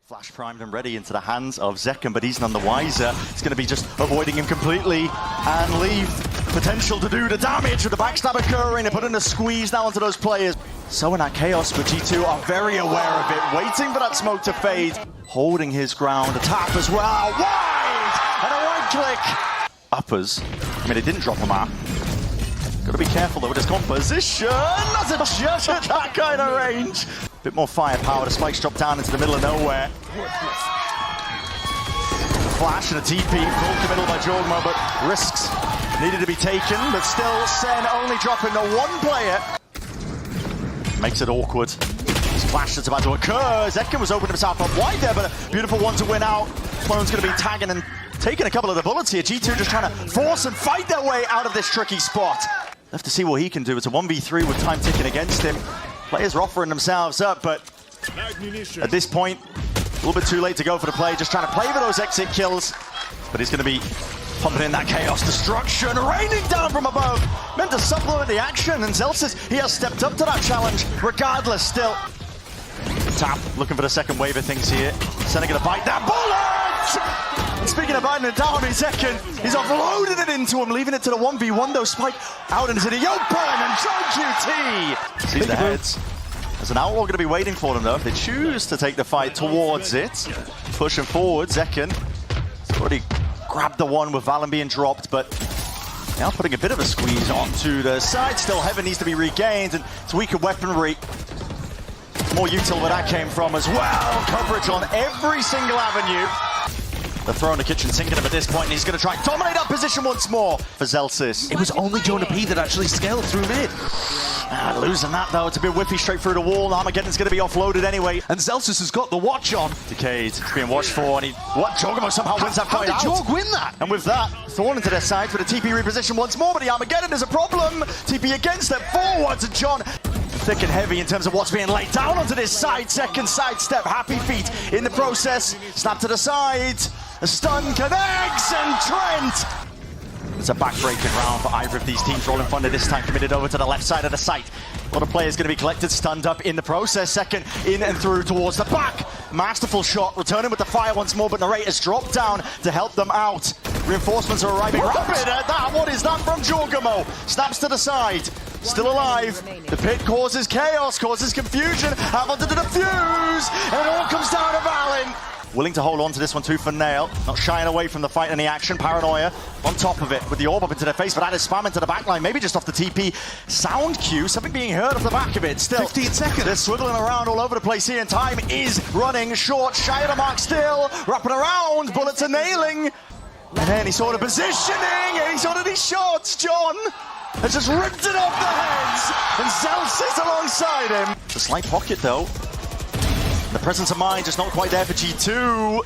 Flash primed and ready into the hands of Zekken, but he's none the wiser. It's going to be just avoiding him completely and leave potential to do the damage with the backstab occurring and putting a squeeze now onto those players. So in that chaos, but G2 are very aware of it, waiting for that smoke to fade. Holding his ground, a tap as well, wide! And a right click! Uppers, I mean, it didn't drop him out. Got to be careful though with his composition, not a judge at that kind of range. Bit more firepower, the spikes drop down into the middle of nowhere. Flash and a TP, full committal by Jorgmo, but risks needed to be taken, but still Sen only dropping to one player. Makes it awkward. This flash that's about to occur. Zekken was opening himself up wide there, but a beautiful one to win out. Clone's going to be tagging and taking a couple of the bullets here. G2 just trying to force and fight their way out of this tricky spot. Left to see what he can do. It's a 1v3 with time ticking against him. Players are offering themselves up, but at this point, a little bit too late to go for the play. Just trying to play for those exit kills. But he's going to be pumping in that chaos destruction, raining down from above. Meant to supplement the action, and Zelsis, he has stepped up to that challenge, regardless still. Tap, looking for the second wave of things here. Senna going to bite that bullet! And speaking of biting it down, Zekken, he's offloaded it into him, leaving it to the 1v1 though. Spike out into the open, and JQT sees the heads. There's an outlaw going to be waiting for them though. If they choose to take the fight towards it, pushing forward, Zekken has already grabbed the one with Valen being dropped, but now putting a bit of a squeeze onto the side. Still, Heaven needs to be regained, and it's weaker weaponry. More util where that came from as well. Coverage on every single avenue. They're throwing the kitchen sink at him at this point, and he's going to try and dominate that position once more for Zelsis. It was only Jonah P that actually scaled through mid. Losing that though, it's a bit whippy straight through the wall. Armageddon's going to be offloaded anyway. And Zelsis has got the watch on. Decade being watched for, and Jorgmo somehow wins that fight out. How did Jorg win that? And with that, Thorn into their side for the TP reposition once more, but the Armageddon is a problem. TP again, step forwards, and John thick and heavy in terms of what's being laid down onto this side. Second side step, happy feet in the process. Snap to the side, a stun connects, and Trent. It's a back-breaking round for either of these teams. Rolling Thunder this time committed over to the left side of the site. A lot of players going to be collected, stunned up in the process. Second in and through towards the back. Masterful shot, returning with the fire once more, but Narrator's dropped down to help them out. Reinforcements are arriving rapid at that. What is that from Jorgmo? Snaps to the side. Still alive. The pit causes chaos, causes confusion. Have to defuse, and it all comes down to Valen. Willing to hold on to this one too for Nail. Not shying away from the fight and the action. Paranoia on top of it with the orb up into their face, but that is spam into the backline. Maybe just off the TP. Sound cue, something being heard off the back of it. Still, 15 seconds. They're swiveling around all over the place here, and time is running short. Shy of the mark still. Wrapping around, bullets are nailing. And then he saw the positioning, and he saw these shots. John has just ripped it off the heads, and Zelsis alongside him. It's a slight pocket though. The presence of mind just not quite there for G2.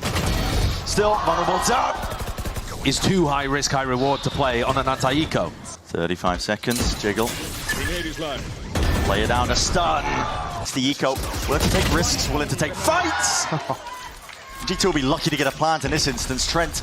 Still vulnerable to. Is too high risk, high reward to play on an anti-eco. 35 seconds, Jiggle. Play it down to stun. It's the eco. Willing to take risks, willing to take fights. G2 will be lucky to get a plant in this instance. Trent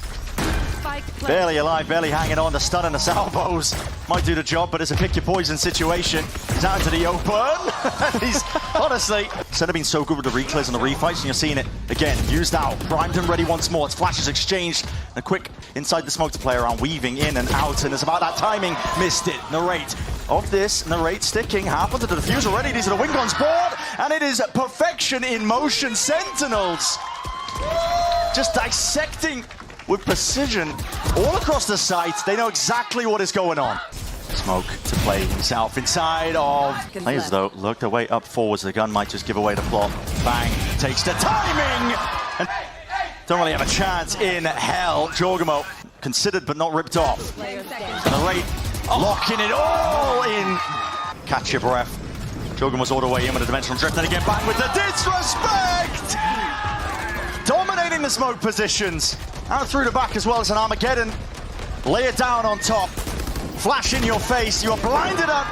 barely alive, barely hanging on. The stun and the salvos might do the job, but it's a pick your poison situation. He's out into the open. He's honestly, instead of being so good with the reclays and the refights, and you're seeing it again, used out, primed and ready once more. It's flashes exchanged, and a quick inside the smoke to play around, weaving in and out, and it's about that timing. Missed it. Narrate of this, Narrate sticking half onto the defuse already. These are the wing guns board, and it is perfection in motion. Sentinels just dissecting with precision all across the site. They know exactly what is going on. Smoke to play himself inside of players though. Look their way up forwards. The gun might just give away the plot. Bang, takes the timing, and don't really have a chance in hell. Jorgmo considered but not ripped off. And the rate locking it all in. Catch your breath. Jorgmo's all the way in with a dimensional drift, and again bang with the disrespect. Dominating the smoke positions. Out through the back as well as an Armageddon. Lay it down on top. Flash in your face. You are blinded up.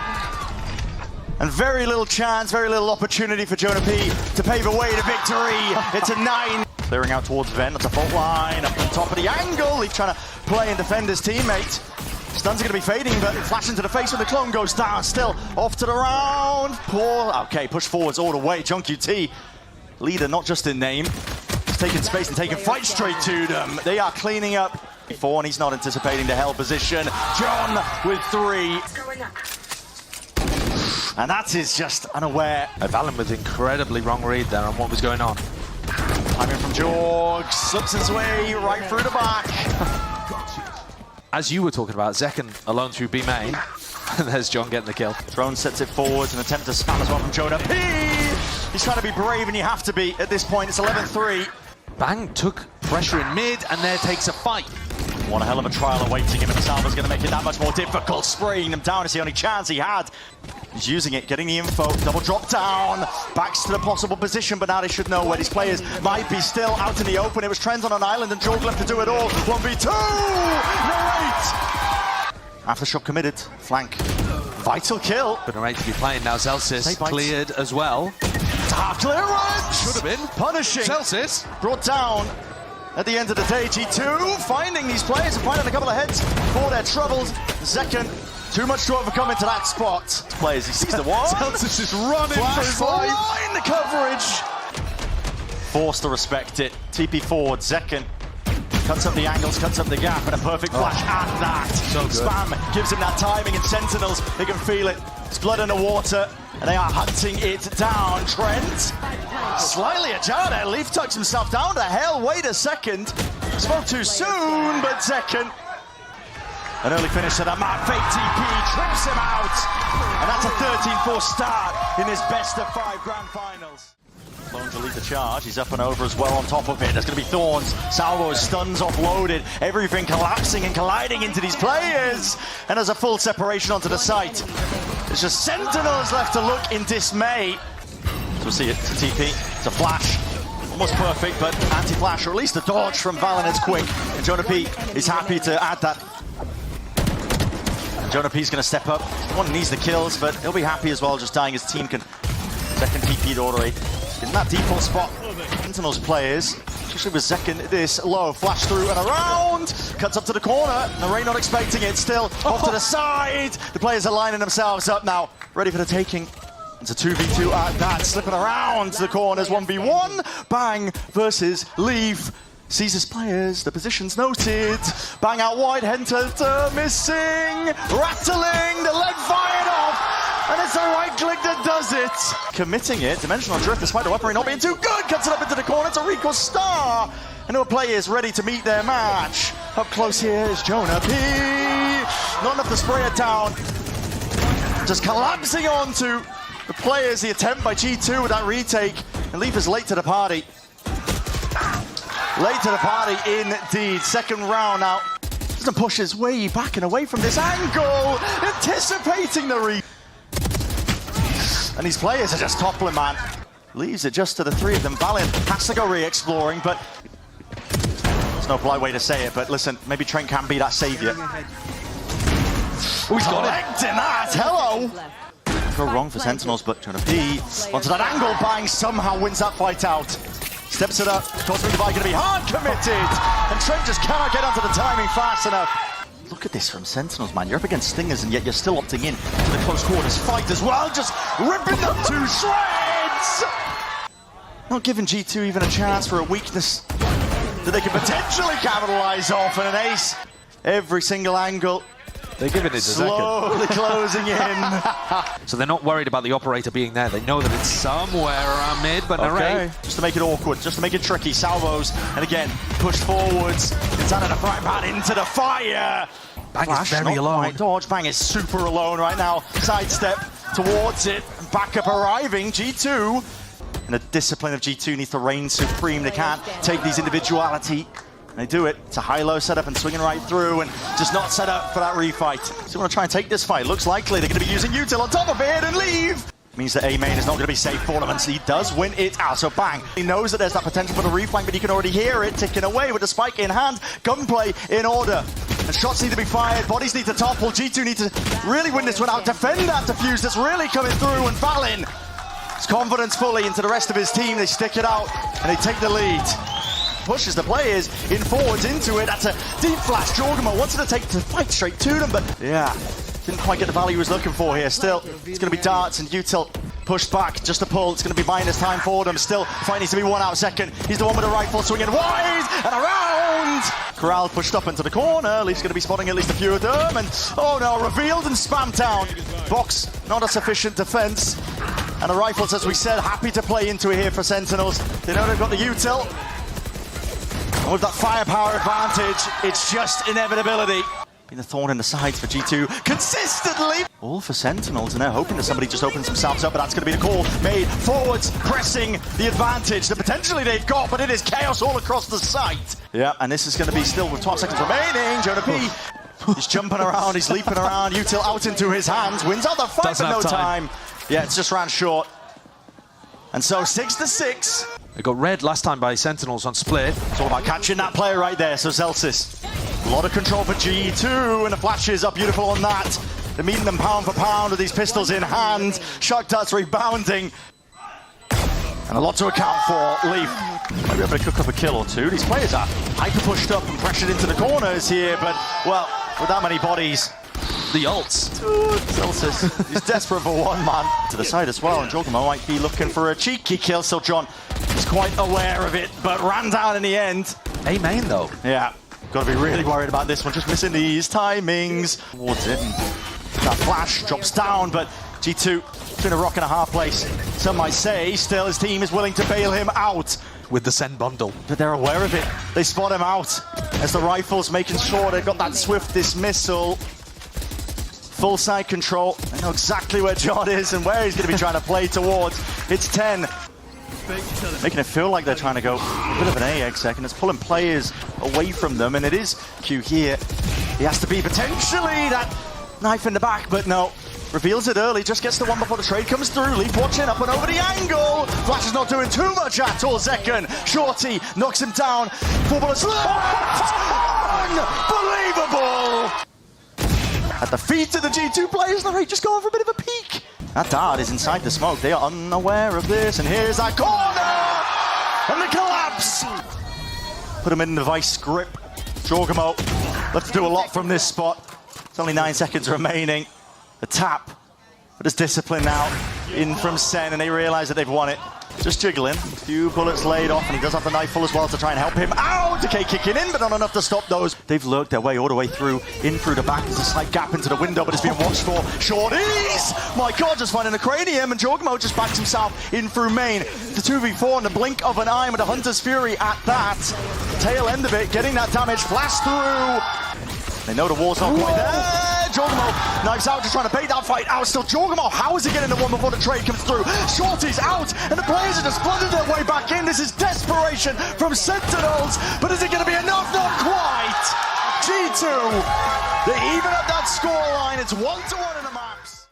And very little chance, very little opportunity for Jonah P to pave a way to victory. It's a 9. Clearing out towards Ven at the fault line. Up on top of the angle. He's trying to play and defend his teammate. Stuns are going to be fading, but flash into the face when the clone goes down. Still off to the round. Poor. Okay, push forwards all the way. JQT, leader not just in name. taking space and taking fight straight to them. They are cleaning up. Four, and he's not anticipating the hell position. John with 3. And that is just unaware. Valen with incredibly wrong read there on what was going on. Timing from Jorg, slips his way right through the back. As you were talking about, Zekken alone through B main. And there's John getting the kill. Drone sets it forward, an attempt to spam as well from Jonah P. He's trying to be brave, and you have to be at this point. It's 11-3. Bang took pressure in mid, and there takes a fight. One hell of a trial awaiting him, and Salva's going to make it that much more difficult. Spraying them down is the only chance he had. He's using it, getting the info, double drop down, backs to the possible position, but now they should know where these players might be still out in the open. It was Trent on an island, and Jorg left to do it all. 1v2! Narrate! Aftershock committed, flank. Vital kill. But Narrate to be playing now. Celsius cleared as well. Top clearance! Should have been. Punishing. Celsius Brought down. At the end of the day, G2 finding these players and finding a couple of heads for their troubles. Second, too much to overcome into that spot. Players, he sees the one. Celsius is running for his life. line. The coverage. Forced to respect it. TP forward, Zekken cuts up the angles, cuts up the gap, and a perfect flash at that. So good. Spam gives him that timing, and Sentinels, they can feel it. It's blood in the water, and they are hunting it down. Trent, slightly ajar there. Leaf tucks himself down to hell. Wait a second. Spoke too soon, but Zekken. An early finish to the map. Fake TP trips him out. And that's a 13-4 start in this best-of-5 grand finals. Lone to lead the charge. He's up and over as well on top of it. There's going to be Thorns. Salvo's stuns offloaded. Everything collapsing and colliding into these players. And there's a full separation onto the site. There's just Sentinels left to look in dismay. So we'll see it. It's a TP. It's a flash. Almost perfect, but anti-flash, or at least a dodge from Valen. It's quick. And Jonah P is happy to add that. And Jonah P's going to step up. One needs the kills, but he'll be happy as well, just dying. His team can second TP to order 8. In that default spot, Sentinels players, especially with Zekken this low, flash through and around, cuts up to the corner. Narrate not expecting it, still off to the side. The players are lining themselves up now, ready for the taking. It's a 2v2 at that, slipping around to the corners, 1v1. Bang versus Leaf. Sees his players, the position's noted. Bang out wide, Henter missing. Rattling, the leg fired off. And it's a right click that does it. Committing it, Dimensional Drift, despite the weaponry not being too good, cuts it up into the corner. It's a Rico Star. And our players ready to meet their match. Up close here is Jonah P. Not enough to spray it down. Just collapsing onto the players. The attempt by G2 with that retake. And Leaf is late to the party. Late to the party indeed. Second round now. Doesn't push his way back and away from this angle. Anticipating the and these players are just toppling, man. Leaves it just to the 3 of them. Valen has to go re-exploring, but there's no polite way to say it, but listen, maybe Trent can be that savior. Oh, he's got it. In that. Hello. Go wrong for Sentinels, but Jonah P onto that angle, bang, somehow wins that fight out. Steps it up, Cosmic Divide going to be hard committed, and Trent just cannot get onto the timing fast enough. Look at this from Sentinels, man. You're up against Stingers, and yet you're still opting in to the close quarters fight as well. Just ripping them to shreds! Not giving G2 even a chance for a weakness that they could potentially capitalize off, and an ace. Every single angle. They're giving it to slowly closing in. So they're not worried about the operator being there. They know that it's somewhere around mid, but Narrate. Just to make it awkward, just to make it tricky. Salvos, and again, pushed forwards. It's out of the frying pan into the fire. Bang Flash, is very alone. Quite dodge. Bang is super alone right now. Sidestep towards it. Backup arriving. G2. And the discipline of G2 needs to reign supreme. They can't take these individuality. They do it. It's a high-low setup and swinging right through and just not set up for that refight. So they want to try and take this fight. Looks likely they're going to be using Util on top of it and leave. Means that A-main is not going to be safe for them, and he does win it out. So bang. He knows that there's that potential for the reflank, but you can already hear it ticking away with the spike in hand. Gunplay in order. And shots need to be fired. Bodies need to topple. G2 need to really win this one out. Defend that defuse that's really coming through, and Valen his confidence fully into the rest of his team. They stick it out and they take the lead. Pushes the players in forwards into it. That's a deep flash. Jorgamo wanted to take the fight straight to them, but yeah, didn't quite get the value he was looking for here. Still, it's going to be darts and Util pushed back, just a pull. It's going to be minus time for them. Still, fight needs to be one out second. He's the one with the rifle swinging wide and around. Corral pushed up into the corner. Leaf's going to be spotting at least a few of them. And oh no, revealed and spammed down. Box, not a sufficient defense. And the rifles, as we said, happy to play into it here for Sentinels. They know they've got the util. And with that firepower advantage, it's just inevitability. Been the thorn in the sides for G2 consistently. All for Sentinels, and they're hoping that somebody just opens themselves up, but that's going to be the call made. Forwards pressing the advantage that potentially they've got, but it is chaos all across the site. Yeah, and this is going to be still with 12 seconds remaining. Jonah P. He's jumping around, he's leaping around. Util out into his hands, wins out the fight for no time. Yeah, it's just ran short. And so 6-6. They got red last time by Sentinels on split. It's all about catching that player right there. So Celsius, a lot of control for G2, and the flashes are beautiful on that. They're meeting them pound for pound with these pistols in hand. Shock darts rebounding. And a lot to account for. Leaf might be able to cook up a kill or two. These players are hyper pushed up and pressured into the corners here, but, well, with that many bodies, the ults. Celsius, he's desperate for one man. To the side as well, and Jorgamo might be looking for a cheeky kill, so John is quite aware of it, but ran down in the end. A main though. Yeah, got to be really worried about this one, just missing these timings. Towards it, and that flash drops down, but G2 between a rock and a hard place. Some might say still his team is willing to bail him out. With the SEN bundle. But they're aware of it. They spot him out as the rifles making sure they've got that swift dismissal. Full side control. They know exactly where John is and where he's going to be trying to play towards. It's 10. Making it feel like they're trying to go a bit of an AX second. It's pulling players away from them, and it is Q here. He has to be potentially that knife in the back, but no. Reveals it early, just gets the one before the trade comes through. Leaf watching up and over the angle. Flash is not doing too much at all. Second, Shorty knocks him down. 4 bullets left. Unbelievable. At the feet of the G2 players, they're just going for a bit of a peek. That dart is inside the smoke. They are unaware of this, and here's that corner! And the collapse! Put him in the vice grip. Jorgamo left to do a lot from this spot. It's only 9 seconds remaining. The tap, but it's discipline now in from SEN, and they realize that they've won it. Just jiggling, a few bullets laid off, and he does have the knife full as well to try and help him out. Decay kicking in, but not enough to stop those. They've lurked their way all the way through, in through the back. There's a slight gap into the window, but it's being watched for. Shorties! My God, just finding the cranium, and Jorgamo just backs himself in through main. The 2v4 in the blink of an eye with a Hunter's Fury at that. Tail end of it, getting that damage, flash through. They know the war's not quite there. Jorgamo knives out, just trying to bait that fight out. Still Jorgamo, how is he getting the one before the trade comes through? Shorty's out, and the players are just flooding their way back in. This is desperation from Sentinels, but is it going to be enough? Not quite. G2, they even up that scoreline. It's 1-1 in the maps.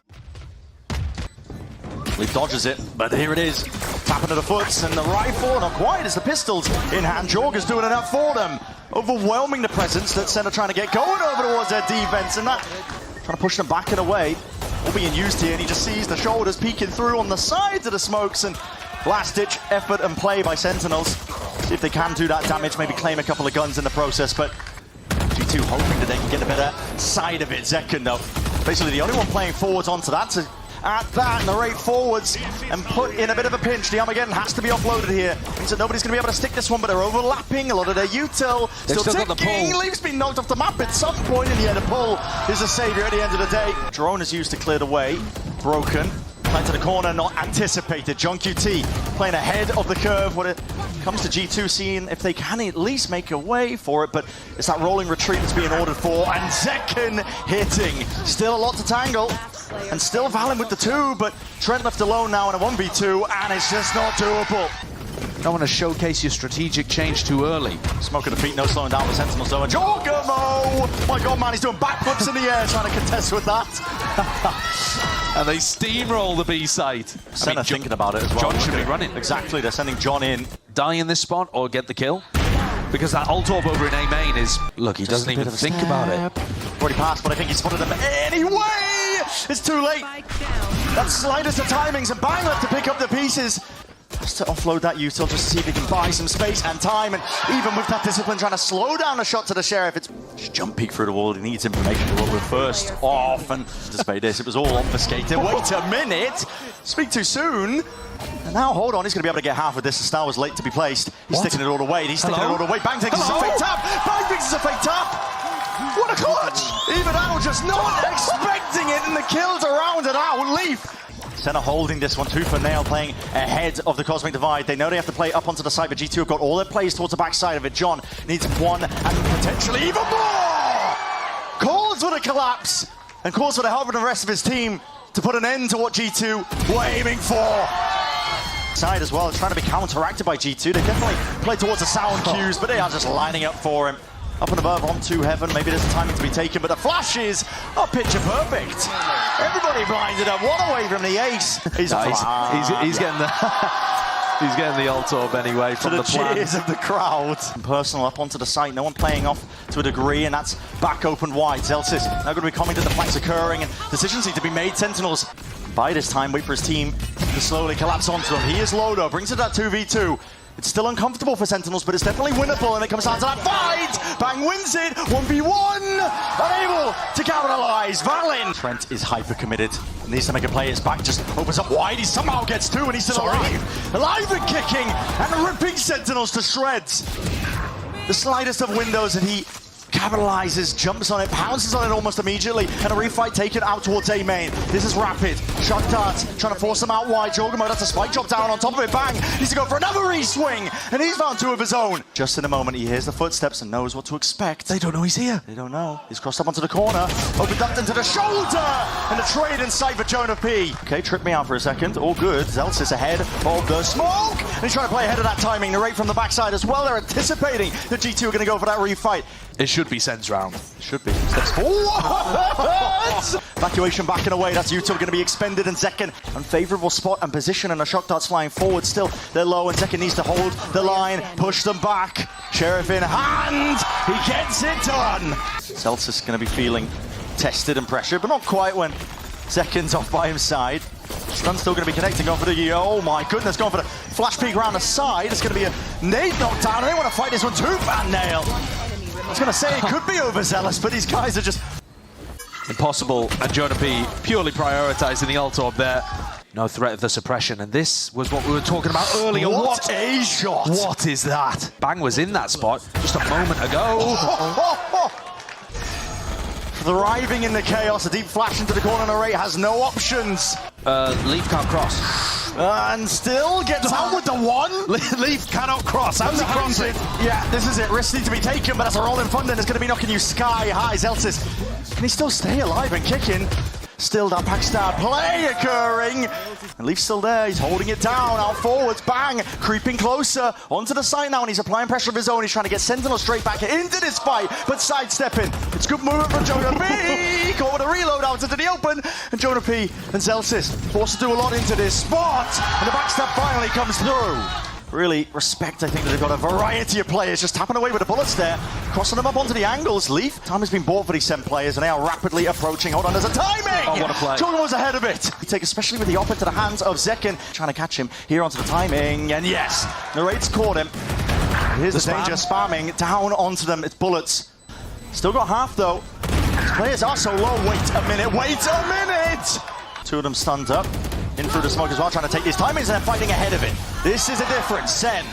Leaf dodges it, but here it is. Tapping to the foots, and the rifle, not quite, as the pistols in hand. Jorga's doing enough for them. Overwhelming the presence that SEN are trying to get going over towards their defense, and that trying to push them back and away. All being used here, and he just sees the shoulders peeking through on the sides of the smokes, and last-ditch effort and play by Sentinels. See if they can do that damage, maybe claim a couple of guns in the process, but G2 hoping that they can get a better side of it. Zekken, though, basically the only one playing forwards onto that, so at that, narrate forwards and put in a bit of a pinch. The Armageddon has to be offloaded here. Means that nobody's going to be able to stick this one, but they're overlapping a lot of their util. Still got the pull. Leaf's been knocked off the map at some point, and yeah, the pull is a savior at the end of the day. Drone is used to clear the way. Broken. Playing to the corner, not anticipated. John QT playing ahead of the curve when it comes to G2, seeing if they can at least make a way for it, but it's that rolling retreat that's being ordered for, and Zekken hitting. Still a lot to tangle, and still Valen with the 2, but Trent left alone now in a 1v2, and it's just not doable. Don't want to showcase your strategic change too early. Smoke at the feet, no slowing down the Sentinels though. And Jorgamo! My God, man, he's doing backflips in the air trying to contest with that. And they steamroll the B site. SEN are thinking about it as well. John should be running. Exactly, they're sending John in. Die in this spot or get the kill. Because that ult orb over in A main is... Look, he doesn't even think about it. Already passed, but I think he spotted them anyway! It's too late. That slightest of timings, and bang left to pick up the pieces. has to offload that util just to see if he can buy some space and time, and even with that discipline trying to slow down a shot to the Sheriff, it's just jump peek through the wall. He needs information to roll the first off, and despite this, it was all obfuscated. Wait a minute! Speak too soon! And now, hold on, he's going to be able to get half of this. The star was late to be placed. He's sticking it all the way. He's sticking it all the way. Bang thinks it's a fake tap! Bang thinks it's a fake tap! What a clutch! Even Al just not expecting it, and the kills are rounded out. Leaf! Senna holding this one, tooth and nail, playing ahead of the Cosmic Divide. They know they have to play up onto the side, but G2 have got all their plays towards the backside of it. John needs one and potentially even more! Calls for the collapse and calls for the help of the rest of his team to put an end to what G2 were aiming for. Side as well, trying to be counteracted by G2. They definitely play towards the sound cues, but they are just lining up for him. Up and above onto heaven, maybe there's a timing to be taken, but the flashes are picture perfect. Everybody blinded up, one away from the ace. He's getting the he's getting the ult orb anyway from the cheers of the crowd. Personal up onto the site, no one playing off to a degree, and that's back open wide. Zelsis now going to be commenting the flanks occurring, and decisions need to be made. Sentinels by this time wait for his team to slowly collapse onto him. He is low though, brings it that 2v2. It's still uncomfortable for Sentinels, but it's definitely winnable, and it comes down to that fight! Bang wins it, 1v1! Unable to capitalize, Valin! Trent is hyper-committed, needs to make a play, his back just opens up wide, he somehow gets two, and he's still alive! Alive and kicking, and ripping Sentinels to shreds! The slightest of windows, and he capitalizes, jumps on it, pounces on it almost immediately, and a refight taken out towards A main. This is rapid. Shock darts, trying to force them out wide. Jogamo, that's a spike drop down on top of it. Bang! Needs to go for another re-swing, and he's found two of his own. Just in a moment, he hears the footsteps and knows what to expect. They don't know he's here. They don't know. He's crossed up onto the corner, opened up into the shoulder, and a trade in sight for Jonah P. Okay, trip me out for a second. All good. Zelsis ahead of the smoke, and he's trying to play ahead of that timing. Narrate from the backside as well. They're anticipating that G2 are going to go for that refight. It should be Sen's round. Should be. Steps forward! Evacuation backing away. That's util going to be expended, and Zekken unfavorable spot and position, and the shock darts flying forward still. They're low, and Zekken needs to hold the line, push them back. Sheriff in hand. He gets it done. Celsius going to be feeling tested and pressured, but not quite when Zekken's off by his side. Stun's still going to be connecting, going for the, oh my goodness, going for the flash peek around the side. It's going to be a nade knockdown, and they want to fight this one too, Van Nail. I was going to say it could be overzealous, but these guys are just impossible, and Jonah P purely prioritizing the ult orb there. No threat of the suppression, and this was what we were talking about earlier. What a shot! What is that? Bang was in that spot just a moment ago. Thriving in the chaos, a deep flash into the corner, and Array has no options. Leaf can't cross. And still gets out with the one. Leaf cannot cross. How's he crossing? Yeah, this is it. Risks need to be taken, but that's a roll in front, and it's going to be knocking you sky high. Zelsis, can he still stay alive and kicking? Still that backstab play occurring. And Leaf's still there. He's holding it down. Out forwards. Bang. Creeping closer onto the side now, and he's applying pressure of his own. He's trying to get Sentinel straight back into this fight, but sidestepping. It's good movement from Jonah P. Caught with a reload out into the open. And Jonah P and Zelsis forced to do a lot into this spot. And the backstab finally comes through. Really respect, I think, that they've got a variety of players just tapping away with the bullets there, crossing them up onto the angles. Leaf, time has been bought for these SEN players, and they are rapidly approaching. Hold on, there's a timing! Oh, what a play. Jordan was ahead of it. He take especially with the op into the hands of Zekken, trying to catch him here onto the timing, and yes, Narrate's caught him. Here's the danger, spamming down onto them. It's bullets. Still got half, though. These players are so low. Wait a minute! Two of them stunned up. In through the smoke as well, trying to take these timings, and they're fighting ahead of it. This is a difference. Sen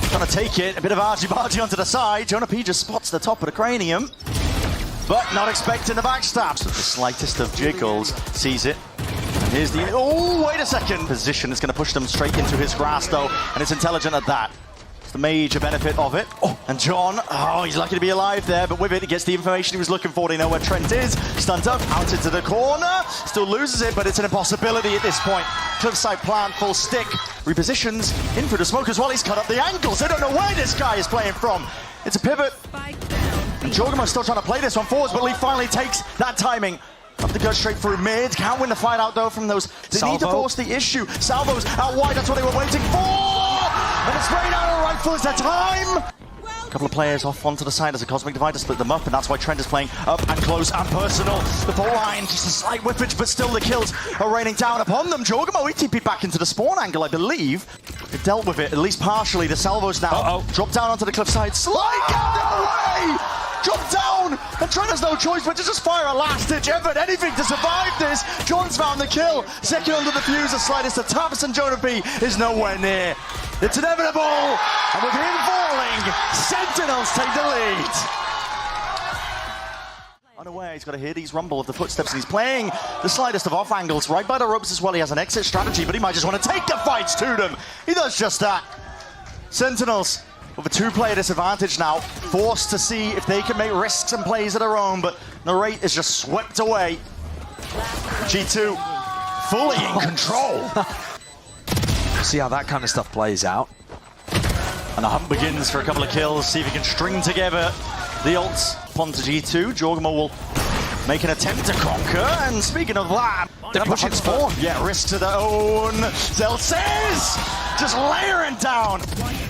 trying to take it, a bit of argy-bargy onto the side. Jonah P just spots the top of the cranium, but not expecting the backstab. So the slightest of jiggles sees it. And here's the, oh, wait a second. Position is going to push them straight into his grasp, though, and it's intelligent at that. The major benefit of it. Oh, and John, oh, he's lucky to be alive there, but with it, he gets the information he was looking for. They know where Trent is. Stunned up, out into the corner. Still loses it, but it's an impossibility at this point. Cliffside plant, full stick. Repositions in through the smoke as well. He's cut up the ankles. They don't know where this guy is playing from. It's a pivot. And Jorgamo's still trying to play this one forwards, but Lee finally takes that timing. Up to go straight through mid. Can't win the fight out, though, from those. They need to force the issue. Salvo's out wide. That's what they were waiting for. And it's sprayed out of rifle. Is that time? A couple of players off onto the side as a Cosmic Divide to split them up, and that's why Trent is playing up and close and personal. The full line, just a slight whippage, but still the kills are raining down upon them. Jorgamo ETP back into the spawn angle, I believe. They've dealt with it, at least partially. The salvos now drop down onto the cliffside, slide out of the way! Drop down! And Trent has no choice but to just fire a last-ditch effort, anything to survive this. John's found the kill. Second under the fuse, the slightest of taps, and Jonah B is nowhere near. It's inevitable, and with him falling, Sentinels take the lead. Unaware, he's got to hear these rumble of the footsteps, and he's playing the slightest of off angles, right by the ropes as well. He has an exit strategy, but he might just want to take the fights to them. He does just that. Sentinels with a two-player disadvantage now, forced to see if they can make risks and plays of their own, but Narrate is just swept away. G2 fully in control. See how that kind of stuff plays out. And the hunt begins for a couple of kills, see if he can string together the ults upon to G2. Jorgamo will make an attempt to conquer, and speaking of that, they're pushing spawn. Yeah, risk to their own. Zelsays just layering down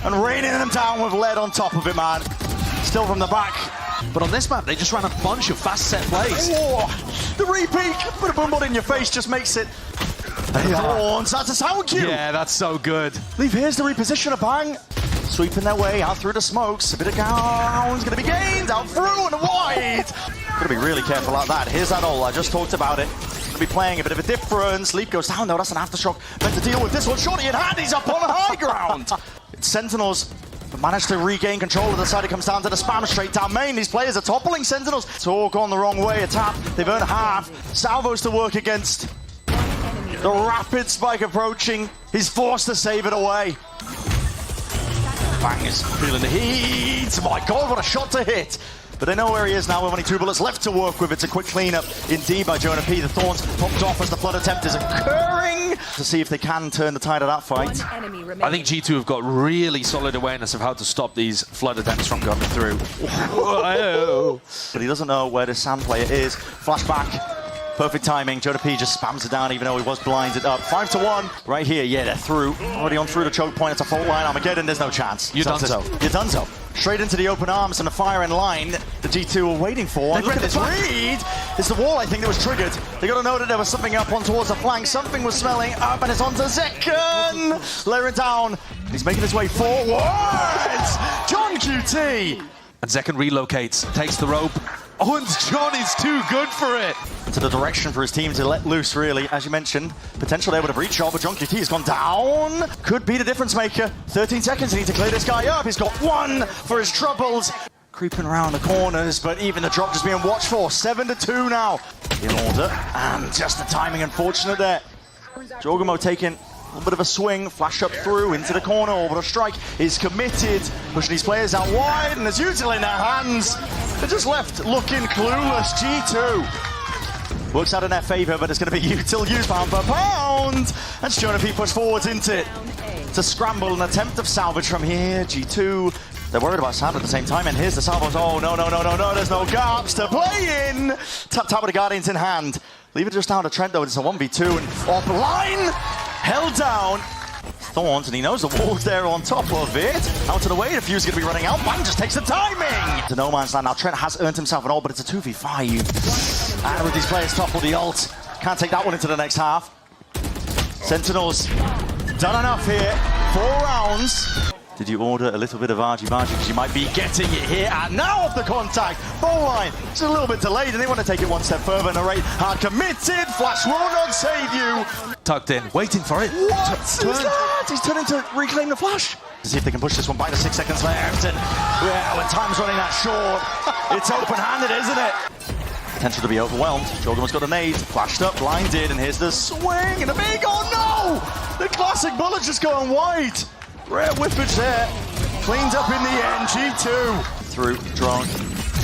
and raining them down with lead on top of it, man. Still from the back. But on this map, they just ran a bunch of fast set plays. Oh, the repeat, put a boom in your face just makes it. Thorns, that's a sound cue. Yeah, that's so good. Leave, here's the reposition, a bang. Sweeping their way out through the smokes. A bit of ground's gonna be gained out through and wide. Gotta be really careful like that. Here's that ult, I just talked about it. Gonna be playing a bit of a difference. Leap goes down, no, that's an aftershock. Meant to deal with this one. Shorty in hand, he's up on high ground. It's Sentinels. Managed to regain control of the side. It comes down to the spam straight down main. These players are toppling Sentinels. It's all gone the wrong way. A tap. They've earned half. Salvos to work against. The rapid spike approaching. He's forced to save it away. Bang is feeling the heat. My God, what a shot to hit. But they know where he is now with only 2 bullets left to work with. It's a quick cleanup indeed by Jonah P. The Thorns popped off as the flood attempt is occurring to see if they can turn the tide of that fight. I think G2 have got really solid awareness of how to stop these flood attempts from coming through. But he doesn't know where the Sam player is. Flashback. Perfect timing. Jonah P just spams it down even though he was blinded up. 5-1. Right here, yeah, they're through. Already on through the choke point. It's a fault line. Armageddon, there's no chance. You're done so. You're done so. Straight into the open arms and the fire in line the G2 were waiting for. And look at this read. It's the wall, I think, that was triggered. They got to know that there was something up on towards the flank. Something was smelling up, and it's on to Zekken. Layering down. He's making his way forward. John QT. And Zekken relocates, takes the rope. Oh, and John is too good for it. To the direction for his team to let loose, really. As you mentioned, potential there with a breach shot, but John QT has gone down. Could be the difference maker. 13 seconds, he needs to clear this guy up. He's got 1 for his troubles. Creeping around the corners, but even the drop just being watched for. 7-2 now. In order, and just the timing unfortunate there. Jorgamo taking a little bit of a swing, flash up through into the corner. Orbital strike is committed, pushing these players out wide, and there's usually in their hands. They're just left looking clueless. G2 works out in their favour, but it's going to be util use pound per pound. And Jonah P push forwards into it to scramble an attempt of salvage from here. G2, they're worried about Sam at the same time, and here's the salvos. Oh, no, there's no gaps to play in. Tap with the Guardians in hand. Leave it just down to Trent, though. It's a 1v2, and offline, held down. Thorns, and he knows the wall's there on top of it. Out of the way, the fuse is going to be running out. Bang just takes the timing. To no man's land. Now Trent has earned himself an ult, but it's a 2v5. And with these players topple the ult, can't take that one into the next half. Sentinels done enough here. 4 rounds. Did you order a little bit of argy-bargy? Because you might be getting it here and now off the contact. Ball line, it's a little bit delayed, and they want to take it one step further. Narrate hard committed. Flash will not save you. Tucked in, waiting for it. What is that? He's turning to reclaim the flash. To see if they can push this one by the 6 seconds left. And yeah, when time's running that short, it's open-handed, isn't it? Potential to be overwhelmed. Jorgen's got a nade, flashed up, blinded, and here's the swing and a big, oh no! The classic bullet just going wide. Rare whippage there. Cleaned up in the end. G2 through drone.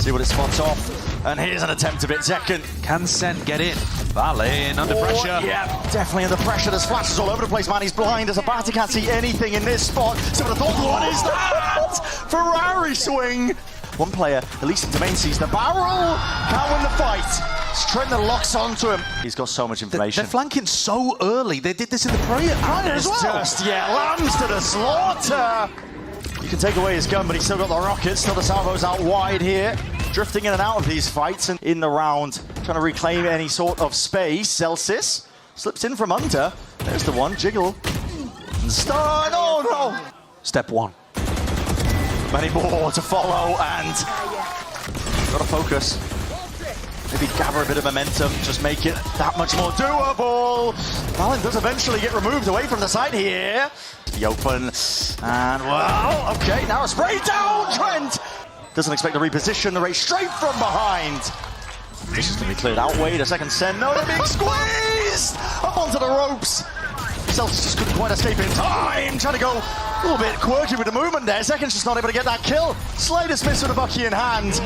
See what it spots off. And here's an attempt of it. Zekken. Can Sen get in? Valin under pressure. Yeah, definitely under pressure. There's flashes all over the place, man. He's blind as a bat. He can't see anything in this spot. So I thought, what is that? Ferrari swing. One player, at least in domain, sees the barrel. Can't win the fight. Trent that locks onto him. He's got so much information. They're flanking so early. They did this in the prior as well. Just, yeah, lambs to the slaughter. You can take away his gun, but he's still got the rockets. Still the salvos out wide here. Drifting in and out of these fights and in the round. Trying to reclaim any sort of space. Celsius slips in from under. There's the one. Jiggle. And stun. Oh no! Step one. Many more to follow and gotta focus. Maybe gather a bit of momentum, just make it that much more doable. Valorant does eventually get removed away from the side here. The open, and well, okay, now a spray down, Trent! Doesn't expect to reposition the race straight from behind. This is gonna be cleared out, Wade, a second send, no, they're being squeezed! Up onto the ropes. Celtics just couldn't quite escape in time, trying to go a little bit quirky with the movement there. Second's just not able to get that kill. Slightest miss with a Bucky in hand.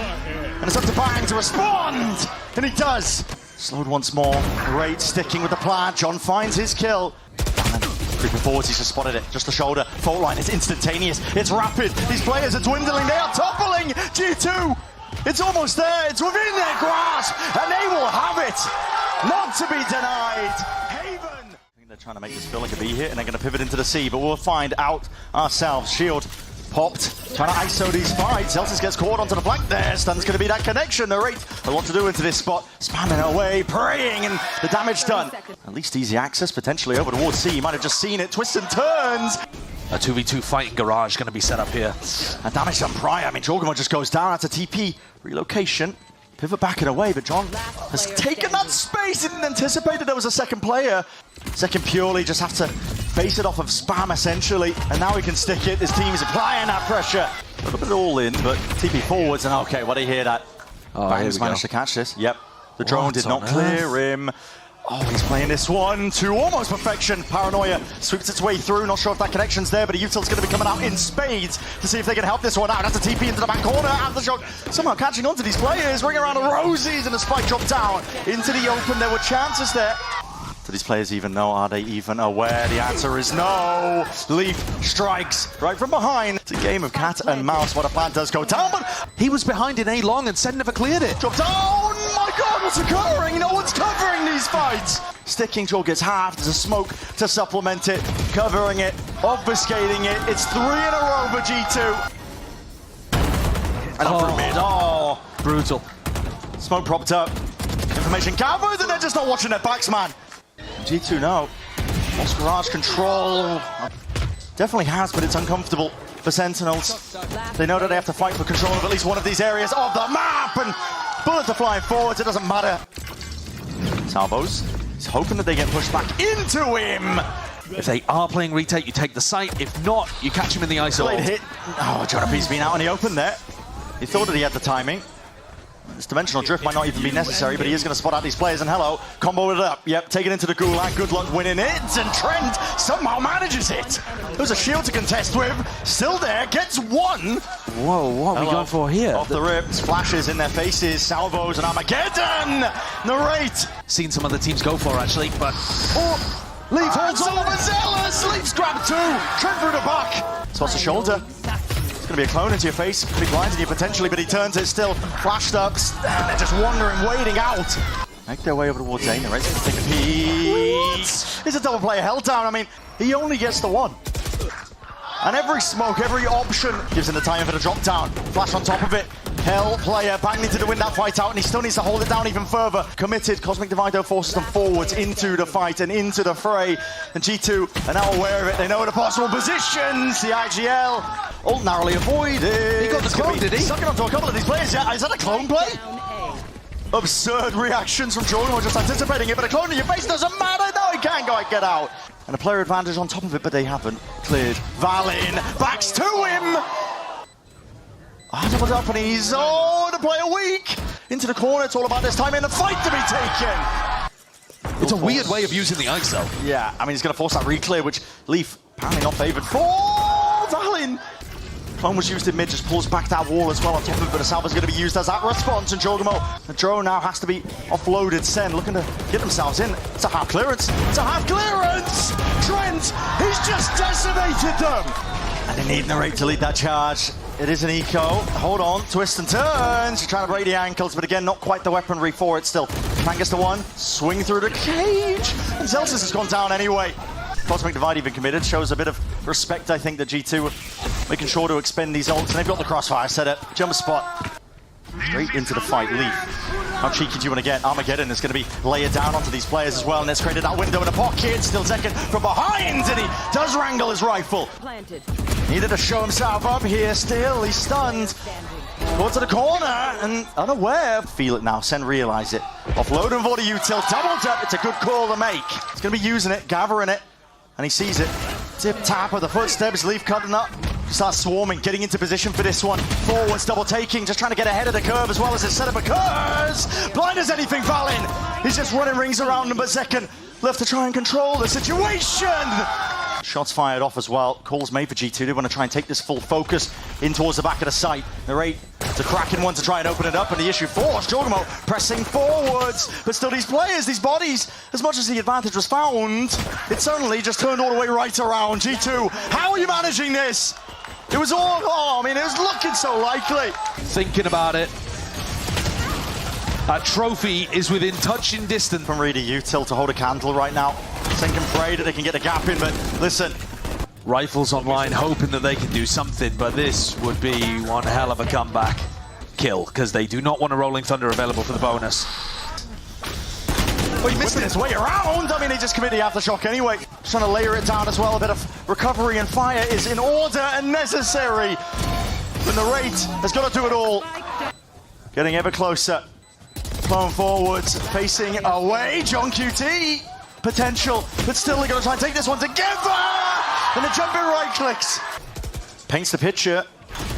And it's up to Bang to respond, and he does. Slowed once more, great sticking with the plant. John finds his kill. And creeping forwards, he's just spotted it, just the shoulder. Fault line, it's instantaneous, it's rapid. These players are dwindling, they are toppling. G2, it's almost there, it's within their grasp, and they will have it. Not to be denied. Haven. I think they're trying to make this feel like a B hit, and they're going to pivot into the C, but we'll find out ourselves. Shield popped, trying to ISO these fights. Celsius gets caught onto the flank there. Stun's going to be that connection. The rate a lot to do into this spot. Spamming away, praying, and the damage done. At least easy access, potentially over towards C. You might have just seen it. Twists and turns. A 2v2 fighting garage going to be set up here. And damage done prior. I mean, Jorgamo just goes down. That's a TP relocation. Pivot back and away, but John has taken that space. Didn't anticipate that there was a second player. Second purely just have to base it off of spam essentially, and now he can stick it. His team is applying that pressure. A little bit all in, but TP forwards, and okay, what do you hear that? Bangs managed to catch this. Yep, the drone did not clear him. Oh, he's playing this one to almost perfection. Paranoia sweeps its way through. Not sure if that connection's there, but a util's going to be coming out in spades to see if they can help this one out. That's a TP into the back corner. Aftershock somehow catching on to these players. Ring around the rosies, and the spike drop down into the open. There were chances there. Do these players even know? Are they even aware? The answer is no. Leaf strikes right from behind. It's a game of cat and mouse. What a plant does go down, but he was behind in A long and Sen never cleared it. Drop down! My God, what's occurring? No one's covering these fights. Sticking Joel gets half. There's a smoke to supplement it, covering it, obfuscating it. It's 3 in a row for G2. And up from mid. Oh, brutal. Smoke propped up. Information gathered, and they're just not watching their backs, man. G2 now. Lost garage control. Definitely has, but it's uncomfortable for Sentinels. They know that they have to fight for control of at least one of these areas of the map, and bullets are flying forwards, it doesn't matter. Salvos, he's hoping that they get pushed back into him. If they are playing retake, you take the site. If not, you catch him in the ISO. Blade hit. Oh, Jonathan's been out in the open there. He thought that he had the timing. This dimensional drift might not even be necessary, but he is going to spot out these players, and hello, combo it up. Yep, taken into the gulag, good luck winning it, and Trent somehow manages it. There's a shield to contest with, still there, gets one. Whoa, what are we going for here? Off the rip, flashes in their faces, salvos and Armageddon! Narrate! Seen some other teams go for actually, but... Oh, Leaf holds on overzealous, Leaf's grabbed 2, Trent through the back. Spots the shoulder. Going to be a clone into your face, could be blinding you potentially, but he turns it still, flashed up, and they're just wandering, waiting out. Make their way over towards A. They're ready to take a peek. It's a double player held down. I mean, he only gets the one. And every smoke, every option gives him the time for the drop down. Flash on top of it. Hell player, Bang needed to win that fight out, and he still needs to hold it down even further. Committed, Cosmic Divido forces them forwards into the fight and into the fray. And G2 are now aware of it. They know the possible positions. The IGL, ult narrowly avoided. He got the clone, did he? Sucking onto a couple of these players. Yeah, is that a clone play? Absurd reactions from Jordan. We're just anticipating it, but a clone in your face doesn't matter. No, he can't go and get out. And a player advantage on top of it, but they haven't cleared. Valin backs to him. Doubled up, and he's the player weak into the corner. It's all about this time in the fight to be taken. It's a weird way of using the ISO. Yeah, I mean, he's going to force that re-clear, which Leaf apparently not favoured for. Valin. Clone was used in mid, just pulls back that wall as well on top of it, but the salve is going to be used as that response, and Jorgamo, the drone now has to be offloaded. Sen looking to get themselves in. It's a half clearance. It's a half clearance. Trent, he's just decimated them. And they need Narrate to lead that charge. It is an eco. Hold on, twist and turns. You're trying to break the ankles, but again, not quite the weaponry for it still. Man gets the one, swing through the cage, and Celsius has gone down anyway. Cosmic Divide even committed, shows a bit of respect, I think, that G2 making sure to expend these ults, and they've got the crossfire set up. Jump spot. Straight into the fight, Leaf. How cheeky do you want to get? Armageddon is going to be layered down onto these players as well, and it's created that window in a pocket. Still Zekken from behind, and he does wrangle his rifle. Needed to show himself up here still. He's stunned. Go to the corner, and unaware. Feel it now, Sen realize it. Offload and Voda util, doubled up. It's a good call to make. He's going to be using it, gathering it, and he sees it. Tip tap of the footsteps, Leaf cutting up. Starts swarming, getting into position for this one. Forwards, double taking, just trying to get ahead of the curve as well as his setup occurs. Blind as anything, Valin. He's just running rings around him, but Zekken left to try and control the situation. Shots fired off as well. Calls made for G2. They want to try and take this full focus in towards the back of the site. The rate to cracking one to try and open it up, and the issue forced. Jorgamo pressing forwards, but still these players, these bodies, as much as the advantage was found, it suddenly just turned all the way right around. G2, how are you managing this? It was all, I mean, it was looking so likely. Thinking about it. That trophy is within touching distance. From Reedy util to hold a candle right now. Sen can pray that they can get the gap in, but listen. Rifles online, hoping that they can do something, but this would be one hell of a comeback kill, because they do not want a Rolling Thunder available for the bonus. Well, he missed his way around. I mean, he just committed the aftershock anyway. Just trying to layer it down as well. A bit of recovery and fire is in order and necessary. But the rate has got to do it all. Getting ever closer. Flowing forwards, facing away. John QT. Potential, but still they're going to try and take this one together. And the jumping right clicks. Paints the picture.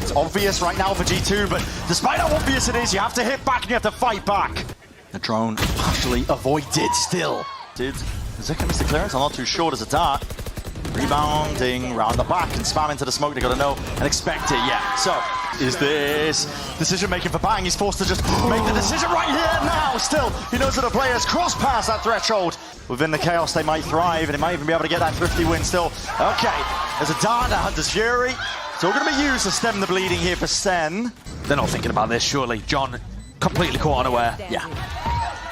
It's obvious right now for G2, but despite how obvious it is, you have to hit back and you have to fight back. The drone partially avoided still. Did Zekken miss the clearance? I'm not too sure. There's a dart. Rebounding round the back and spam into the smoke. They got to know and expect it. Yeah. So is this decision making for Bang? He's forced to just make the decision right here now. Still, he knows that the players cross past that threshold. Within the chaos, they might thrive, and they might even be able to get that thrifty win still. Okay, there's a dart to Hunter's Fury. It's all going to be used to stem the bleeding here for Sen. They're not thinking about this, surely. John completely caught unaware. Yeah.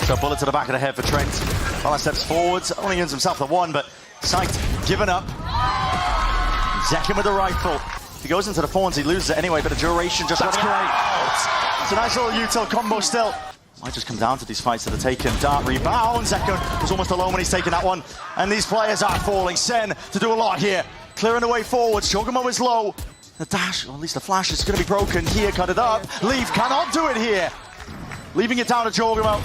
So bullet to the back of the head for Trent. While steps forwards, only earns himself the one, but Sight given up. Zekken with the rifle. If he goes into the Fawns, he loses it anyway, but the duration just running out. It's a nice little util combo still. Might just come down to these fights that are taken. Dart rebound. Zekken was almost alone when he's taking that one. And these players are falling. Sen to do a lot here. Clearing the way forwards. Jorgamo is low. The dash, or at least the flash, is going to be broken here. Cut it up. Leaf cannot do it here. Leaving it down to Jorgamo.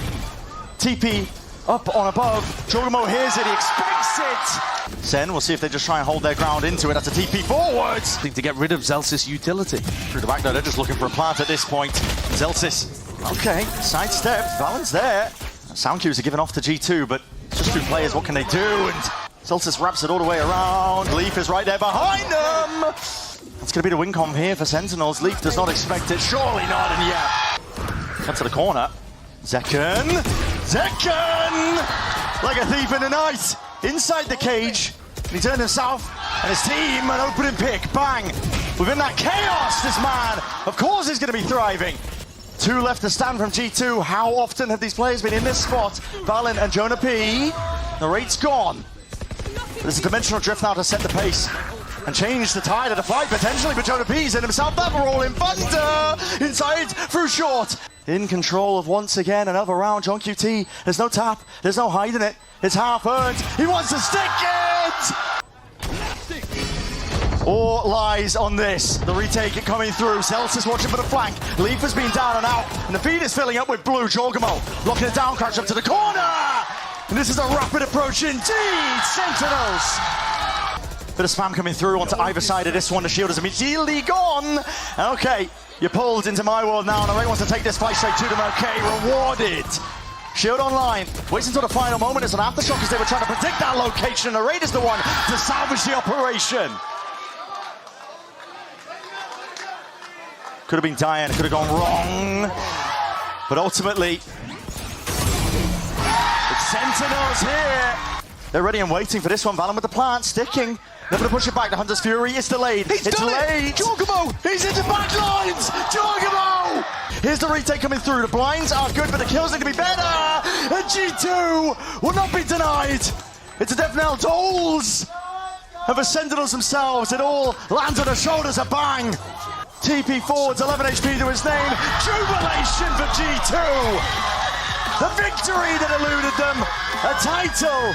TP up on above. Jorgamo hears it. He expects it. Sen, we'll see if they just try and hold their ground into it. That's a TP forwards. I think to get rid of Zelsis' utility. Through the back though, they're just looking for a plant at this point. Zelsis. Okay, sidestep, Valen's there. Sound cues are given off to G2, but it's just two players, what can they do? And Zelsis wraps it all the way around. Leaf is right there behind them. That's going to be the win comp here for Sentinels. Leaf does not expect it, surely not, and yeah. Cut to the corner. Zekken! Like a thief in the night, inside the cage. He turned himself and his team an opening pick, Bang. Within that chaos, this man, of course, is going to be thriving. Two left to stand from G2. How often have these players been in this spot? Valin and Jonah P. The rate's gone. There's a dimensional drift now to set the pace and change the tide of the fight potentially, but Jonah P's in himself that roll in thunder. Inside through short. In control of once again another round. John QT. There's no tap. There's no hiding it. It's half earned. He wants to stick it. All lies on this. The retake coming through. Zelsis watching for the flank. Leaf has been down and out. And the feed is filling up with blue. Jorgamo locking it down. Crouch up to the corner. And this is a rapid approach indeed. Sentinels. Bit of spam coming through onto either side of this one. The shield is immediately gone. Okay, you're pulled into my world now. And the Ray wants to take this fight straight to them. Okay, rewarded. Shield online, waits until the final moment. It's an aftershock as they were trying to predict that location. The Raid is the one to salvage the operation. Could have been Diane, could have gone wrong. But ultimately, it's Sentinels here. They're ready and waiting for this one. Valin with the plant, sticking. They're going to push it back. The Hunter's Fury is delayed. It's delayed. Jorgamo! He's into back lines! Jorgamo! Here's the retake coming through. The blinds are good, but the kills need to be better. And G2 will not be denied. It's a death knell tolls. of the Sentinels themselves. It all lands on the shoulders, a bang. TP forwards, 11 HP to his name. Jubilation for G2. The victory that eluded them. A title